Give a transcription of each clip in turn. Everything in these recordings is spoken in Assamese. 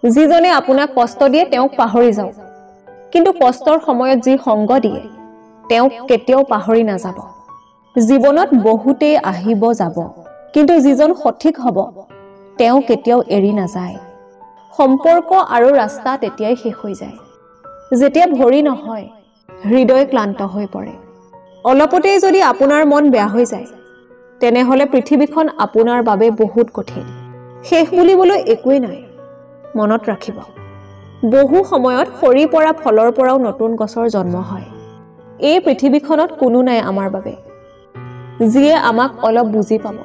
যিজনে আপোনাক কষ্ট দিয়ে তেওঁক পাহৰি যাওক কিন্তু কষ্টৰ সময়ত যি সংগ দিয়ে তেওঁক কেতিয়াও পাহৰি নাযাব জীৱনত বহুতেই আহিব যাব কিন্তু যিজন সঠিক হ'ব তেওঁ কেতিয়াও এৰি নাযায় সম্পৰ্ক আৰু ৰাস্তা তেতিয়াই শেষ হৈ যায় যেতিয়া ভৰি নহয় হৃদয় ক্লান্ত হৈ পৰে অলপতেই যদি আপোনাৰ মন বেয়া হৈ যায় তেনেহলে পৃথিৱীখন আপোনাৰ বাবে বহুত কঠিন শেষ বুলিবলৈ একোৱেই নাই মনত ৰাখিব বহু সময়ত সৰি পৰা ফলৰ পৰাও নতুন গছৰ জন্ম হয় এই পৃথিৱীখনত কোনো নাই আমাৰ বাবে যিয়ে আমাক অলপ বুজি পাব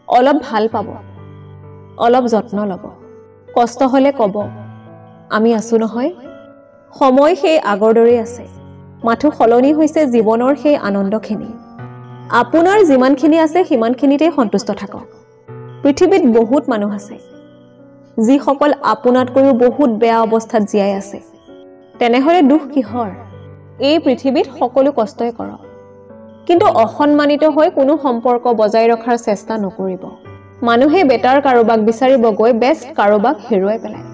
অলপ ভাল পাব অলপ যত্ন ল'ব কষ্ট হলে ক'ব আমি আছো নহয় সময় সেই আগৰ দৰেই আছে মাথো সলনি হৈছে জীৱনৰ সেই আনন্দখিনি আপোনাৰ যিমানখিনি আছে সিমানখিনিতেই সন্তুষ্ট থাকক পৃথিৱীত বহুত মানুহ আছে যিসকল আপোনাতকৈও বহুত বেয়া অৱস্থাত জীয়াই আছে তেনেহলে দুখ কিহৰ এই পৃথিৱীত সকলো কষ্টই কৰক কিন্তু অসন্মানিত হৈ কোনো সম্পৰ্ক বজাই ৰখাৰ চেষ্টা নকৰিব মানুহে বেটাৰ কাৰোবাক বিচাৰিব গৈ বেষ্ট কাৰোবাক হেৰুৱাই পেলায়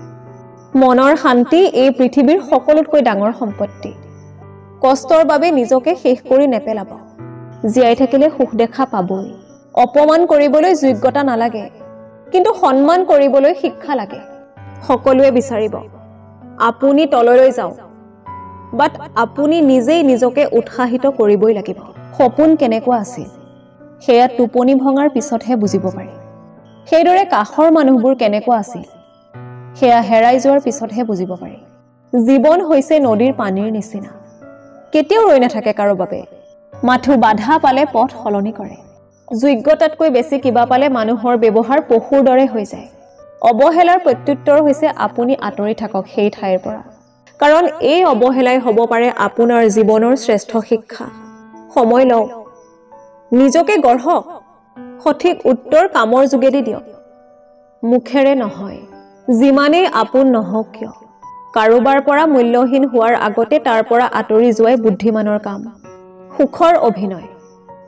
মনৰ শান্তি এই পৃথিৱীৰ সকলোতকৈ ডাঙৰ সম্পত্তি কষ্টৰ বাবে নিজকে শেষ কৰি নেপেলাব জীয়াই থাকিলে সুখ দেখা পাবই অপমান কৰিবলৈ যোগ্যতা নালাগে কিন্তু সন্মান কৰিবলৈ শিক্ষা লাগে সকলোৱে বিচাৰিব আপুনি তললৈ যাওক বাট আপুনি নিজেই নিজকে উৎসাহিত কৰিবই লাগিব সপোন কেনেকুৱা আছিল সেয়া টোপনি ভঙাৰ পিছতহে বুজিব পাৰি সেইদৰে কাষৰ মানুহবোৰ কেনেকুৱা আছিল সেয়া হেৰাই যোৱাৰ পিছতহে বুজিব পাৰি জীৱন হৈছে নদীৰ পানীৰ নিচিনা কেতিয়াও ৰৈ নাথাকে কাৰো বাবে মাথো বাধা পালে পথ সলনি কৰে যোগ্যতাতকৈ বেছি কিবা পালে মানুহৰ ব্যৱহাৰ পশুৰ দৰে হৈ যায় অৱহেলাৰ প্ৰত্যুত্তৰ হৈছে আপুনি আঁতৰি থাকক সেই ঠাইৰ পৰা কাৰণ এই অৱহেলাই হ'ব পাৰে আপোনাৰ জীৱনৰ শ্ৰেষ্ঠ শিক্ষা সময় লওক নিজকে গঢ়ক সঠিক উত্তৰ কামৰ যোগেদি দিয়ক মুখেৰে নহয় যিমানেই আপোন নহওক কিয় কাৰোবাৰ পৰা মূল্যহীন হোৱাৰ আগতে তাৰ পৰা আঁতৰি যোৱাই বুদ্ধিমানৰ কাম সুখৰ অভিনয়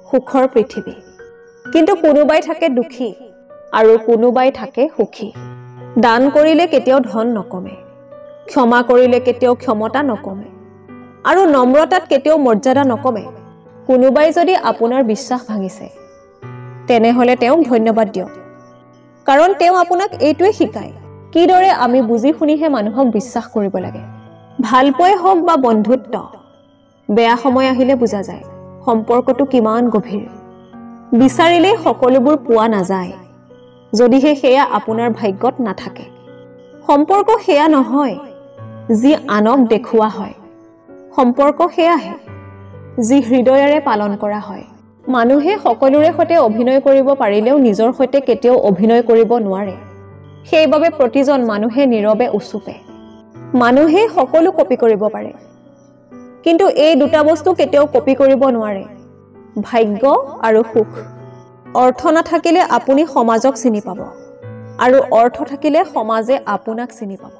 সুখৰ পৃথিৱী কিন্তু কোনোবাই থাকে দুখী আৰু কোনোবাই থাকে সুখী দান কৰিলে কেতিয়াও ধন নকমে ক্ষমা কৰিলে কেতিয়াও ক্ষমতা নকমে আৰু নম্ৰতাত কেতিয়াও মৰ্যাদা নকমে কোনোবাই যদি আপোনাৰ বিশ্বাস ভাঙিছে তেনেহলে তেওঁক ধন্যবাদ দিয়ক কাৰণ তেওঁ আপোনাক এইটোৱে শিকায় কিদৰে আমি বুজি শুনিহে মানুহক বিশ্বাস কৰিব লাগে ভালপোৱাই হওক বা বন্ধুত্ব বেয়া সময় আহিলে বুজা যায় সম্পৰ্কটো কিমান গভীৰ বিচাৰিলেই সকলোবোৰ পোৱা নাযায় যদিহে সেয়া আপোনাৰ ভাগ্যত নাথাকে সম্পৰ্ক সেয়া নহয় যি আনক দেখুওৱা হয় সম্পৰ্ক সেয়াহে যি হৃদয়েৰে পালন কৰা হয় মানুহে সকলোৰে সৈতে অভিনয় কৰিব পাৰিলেও নিজৰ সৈতে কেতিয়াও অভিনয় কৰিব নোৱাৰে সেইবাবে প্ৰতিজন মানুহে নীৰৱে উচুপে মানুহে সকলো কপি কৰিব পাৰে কিন্তু এই দুটা বস্তু কেতিয়াও কপি কৰিব নোৱাৰে ভাগ্য আৰু সুখ অৰ্থ নাথাকিলে আপুনি সমাজক চিনি পাব আৰু অৰ্থ থাকিলে সমাজে আপোনাক চিনি পাব